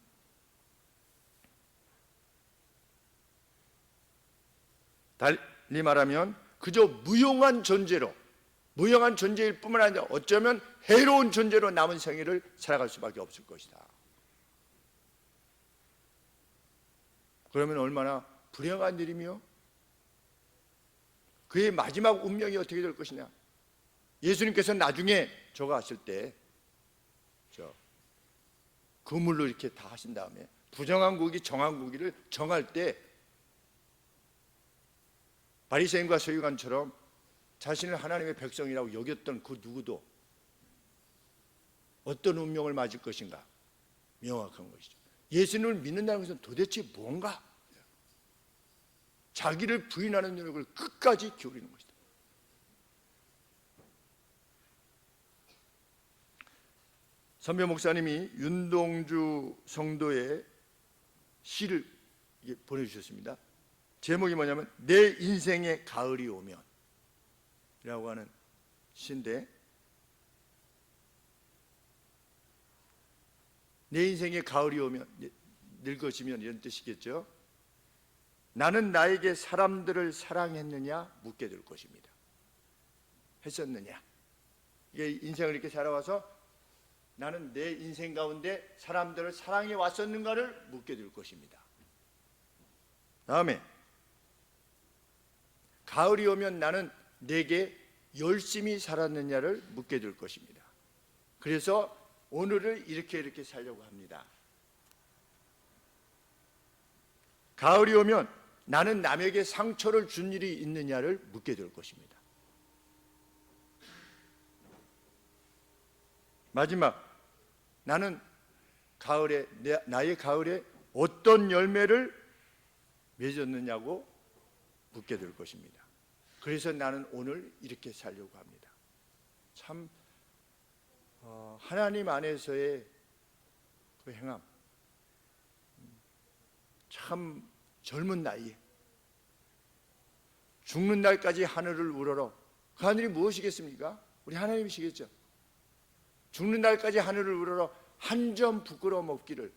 Speaker 1: 달리 말하면 그저 무용한 존재로, 무용한 존재일 뿐만 아니라 어쩌면 해로운 존재로 남은 생애를 살아갈 수밖에 없을 것이다. 그러면 얼마나 불행한 일이며 그의 마지막 운명이 어떻게 될 것이냐. 예수님께서 나중에 저거 하실 때 그물로 이렇게 다 하신 다음에 부정한 고기, 정한 고기를 정할 때 바리새인과 서기관처럼 자신을 하나님의 백성이라고 여겼던 그 누구도 어떤 운명을 맞을 것인가 명확한 것이죠. 예수님을 믿는다는 것은 도대체 뭔가? 자기를 부인하는 노력을 끝까지 기울이는 것이다. 선배 목사님이 윤동주 성도의 시를 보내주셨습니다. 제목이 뭐냐면 내 인생의 가을이 오면 이라고 하는 시인데, 내 인생의 가을이 오면, 늙어지면 이런 뜻이겠죠. 나는 나에게 사람들을 사랑했느냐 묻게 될 것입니다. 했었느냐. 이게 인생을 이렇게 살아와서 나는 내 인생 가운데 사람들을 사랑해 왔었는가를 묻게 될 것입니다. 다음에 가을이 오면 나는 내게 열심히 살았느냐를 묻게 될 것입니다. 그래서 오늘을 이렇게 살려고 합니다. 가을이 오면 나는 남에게 상처를 준 일이 있느냐를 묻게 될 것입니다. 마지막, 나는 가을에, 나의 가을에 어떤 열매를 맺었느냐고 묻게 될 것입니다. 그래서 나는 오늘 이렇게 살려고 합니다. 참 하나님 안에서의 그 행함, 참 젊은 나이에 죽는 날까지 하늘을 우러러, 그 하늘이 무엇이겠습니까? 우리 하나님이시겠죠. 죽는 날까지 하늘을 우러러 한 점 부끄러움 없기를.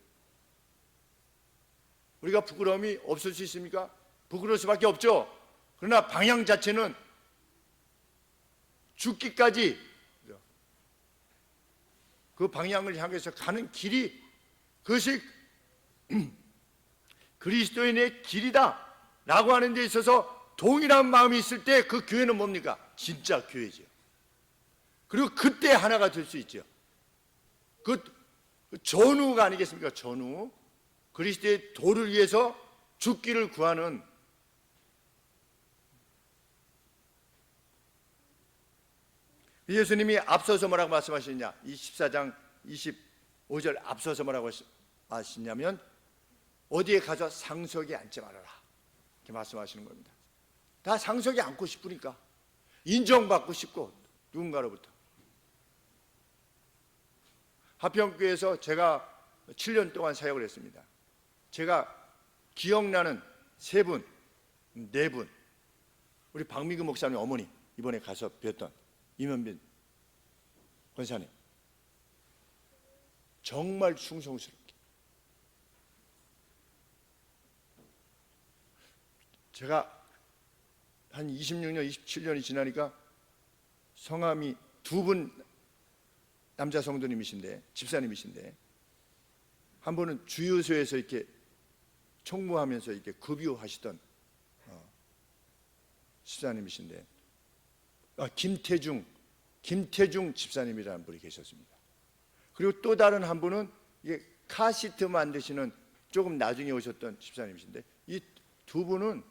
Speaker 1: 우리가 부끄러움이 없을 수 있습니까? 부끄러울 수밖에 없죠. 그러나 방향 자체는 죽기까지 그 방향을 향해서 가는 길이, 그것이 그리스도인의 길이다 라고 하는 데 있어서 동일한 마음이 있을 때 그 교회는 뭡니까? 진짜 교회죠. 그리고 그때 하나가 될 수 있죠. 그 전우가 아니겠습니까? 전우. 그리스도의 도를 위해서 죽기를 구하는 예수님이 앞서서 뭐라고 말씀하시느냐? 이 14장 25절 앞서서 뭐라고 하시냐면 어디에 가서 상석에 앉지 말아라 이렇게 말씀하시는 겁니다. 다 상석에 앉고 싶으니까 인정받고 싶고 누군가로부터. 하평교회에서 제가 7년 동안 사역을 했습니다. 제가 기억나는 3분, 4분 우리 박미규 목사님 어머니 이번에 가서 뵀던 이면빈 권사님 정말 충성스럽게 제가 한 26년, 27년이 지나니까 성함이 2분 남자 성도님이신데 집사님이신데 한 분은 주유소에서 이렇게 총무하면서 이렇게 급유하시던 집사님이신데 김태중 집사님이라는 분이 계셨습니다. 그리고 또 다른 한 분은 이게 카시트 만드시는 조금 나중에 오셨던 집사님이신데 이 2분은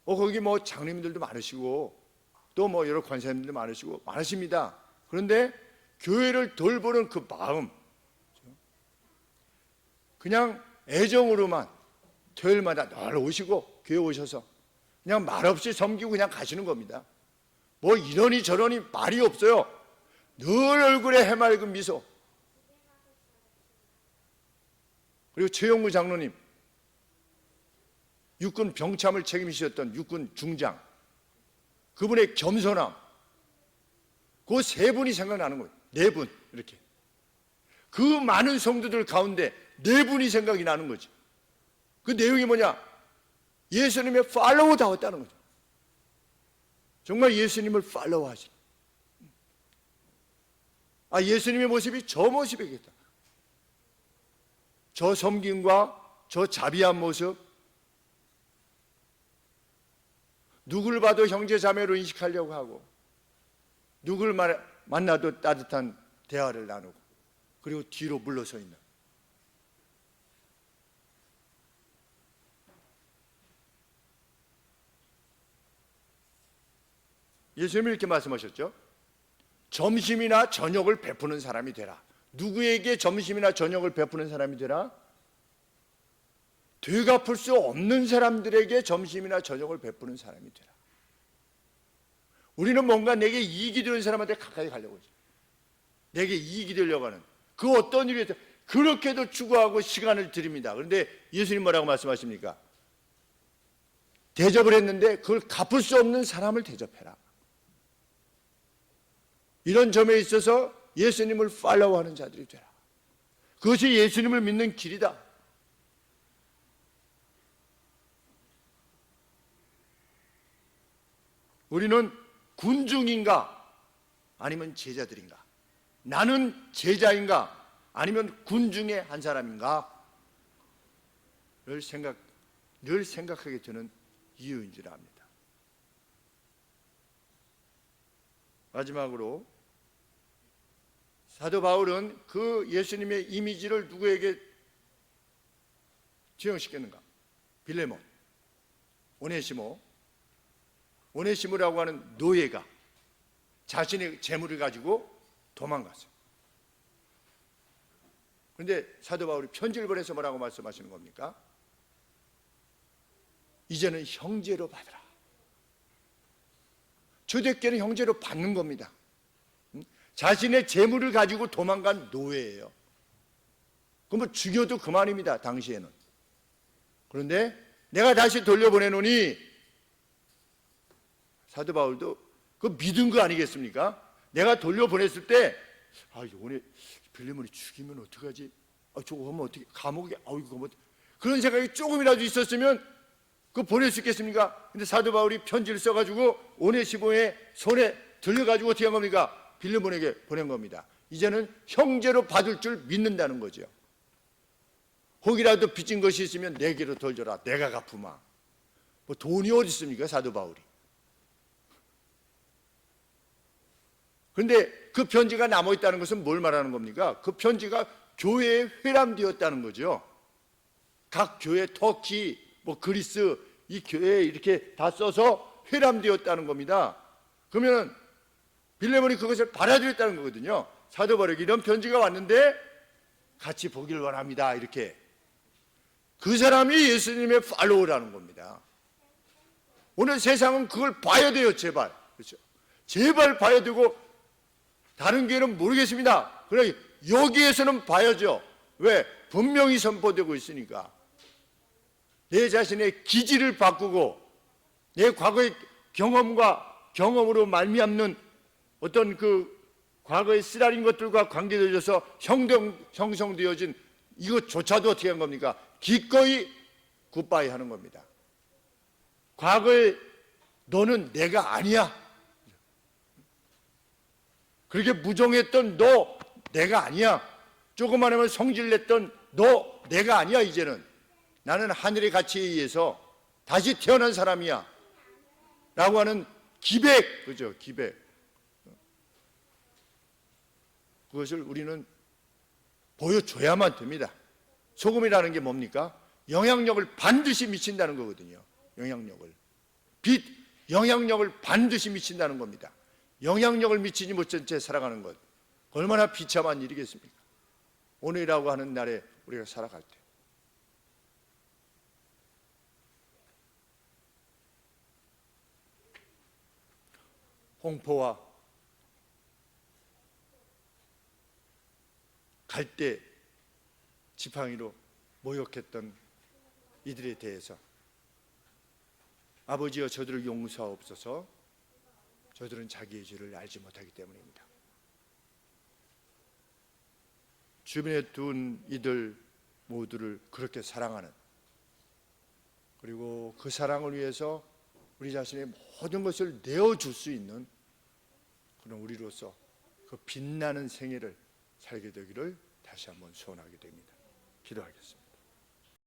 Speaker 1: 거기 뭐 장로님들도 많으시고 또 뭐 여러 권사님들도 많으시고 많으십니다. 그런데 교회를 돌보는 그 마음 그냥 애정으로만 토요일마다 늘 오시고 교회 오셔서 그냥 말없이 섬기고 그냥 가시는 겁니다. 뭐 이러니 저러니 말이 없어요. 늘 얼굴에 해맑은 미소. 그리고 최용무 장로님 육군 병참을 책임지셨던 육군 중장 그분의 겸손함 그 3분이 생각나는 거예요. 4분 이렇게 그 많은 성도들 가운데 4분이 생각이 나는 거죠. 그 내용이 뭐냐? 예수님의 팔로우 다웠다는 거죠. 정말 예수님을 팔로우 하시. 예수님의 모습이 저 모습이겠다. 저 섬김과 저 자비한 모습, 누굴 봐도 형제 자매로 인식하려고 하고 누굴 만나도 따뜻한 대화를 나누고 그리고 뒤로 물러서 있는 예수님이 이렇게 말씀하셨죠. 점심이나 저녁을 베푸는 사람이 되라. 누구에게 점심이나 저녁을 베푸는 사람이 되라? 되갚을 수 없는 사람들에게 점심이나 저녁을 베푸는 사람이 되라. 우리는 뭔가 내게 이익이 되는 사람한테 가까이 가려고 하죠. 내게 이익이 되려고 하는 그 어떤 일에 그렇게도 추구하고 시간을 드립니다. 그런데 예수님 뭐라고 말씀하십니까? 대접을 했는데 그걸 갚을 수 없는 사람을 대접해라. 이런 점에 있어서 예수님을 팔로우하는 자들이 되라. 그것이 예수님을 믿는 길이다. 우리는 군중인가 아니면 제자들인가? 나는 제자인가 아니면 군중의 한 사람인가? 늘 생각하게 되는 이유인 줄 압니다. 마지막으로 사도 바울은 그 예수님의 이미지를 누구에게 적용시켰는가? 빌레몬, 오네시모라고 하는 노예가 자신의 재물을 가지고 도망갔어요. 그런데 사도 바울이 편지를 보내서 뭐라고 말씀하시는 겁니까? 이제는 형제로 받으라. 초대교회는 형제로 받는 겁니다. 자신의 재물을 가지고 도망간 노예예요. 그럼 뭐 죽여도 그만입니다. 당시에는. 그런데 내가 다시 돌려보내노니 사도 바울도 그 믿은 거 아니겠습니까? 내가 돌려보냈을 때 오늘 빌레몬이 죽이면 어떡하지? 저거 하면 어떻게 감옥에 이거 뭐 그런 생각이 조금이라도 있었으면 그거 보낼 수 있겠습니까? 근데 사도 바울이 편지를 써가지고 오네시모의 손에 들려가지고 어떻게 한 겁니까? 빌레몬에게 보낸 겁니다. 이제는 형제로 받을 줄 믿는다는 거죠. 혹이라도 빚진 것이 있으면 내게로 돌려라. 내가 갚으마. 뭐 돈이 어디 있습니까? 사도 바울이. 그런데 그 편지가 남아있다는 것은 뭘 말하는 겁니까? 그 편지가 교회에 회람되었다는 거죠. 각 교회, 터키, 그리스, 이 교회에 이렇게 다 써서 회람되었다는 겁니다. 그러면 빌레몬이 그것을 받아들였다는 거거든요. 사도 바울에게 이런 편지가 왔는데 같이 보길 원합니다. 이렇게. 그 사람이 예수님의 팔로워라는 겁니다. 오늘 세상은 그걸 봐야 돼요. 제발. 그렇죠? 제발 봐야 되고 다른 교회는 모르겠습니다. 그러나 여기에서는 봐야죠. 왜? 분명히 선포되고 있으니까. 내 자신의 기질을 바꾸고 내 과거의 경험으로 말미암는 어떤 그 과거에 쓰라린 것들과 관계되어져서 형성되어진 이것조차도 어떻게 한 겁니까? 기꺼이 굿바이 하는 겁니다. 과거에 너는 내가 아니야. 그렇게 무정했던 너 내가 아니야. 조금만 하면 성질냈던 너 내가 아니야. 이제는 나는 하늘의 가치에 의해서 다시 태어난 사람이야 라고 하는 기백, 그죠? 기백. 그것을 우리는 보여줘야만 됩니다. 소금이라는 게 뭡니까? 영향력을 반드시 미친다는 거거든요. 영향력을 반드시 미친다는 겁니다. 영향력을 미치지 못한 채 살아가는 것, 얼마나 비참한 일이겠습니까? 오늘이라고 하는 날에 우리가 살아갈 때 홍포와 갈대 지팡이로 모욕했던 이들에 대해서 아버지여 저들을 용서하옵소서, 저들은 자기의 죄를 알지 못하기 때문입니다. 주변에 둔 이들 모두를 그렇게 사랑하는, 그리고 그 사랑을 위해서 우리 자신의 모든 것을 내어줄 수 있는 그런 우리로서 그 빛나는 생애를 살게 되기를 다시 한번 소원하게 됩니다. 기도하겠습니다.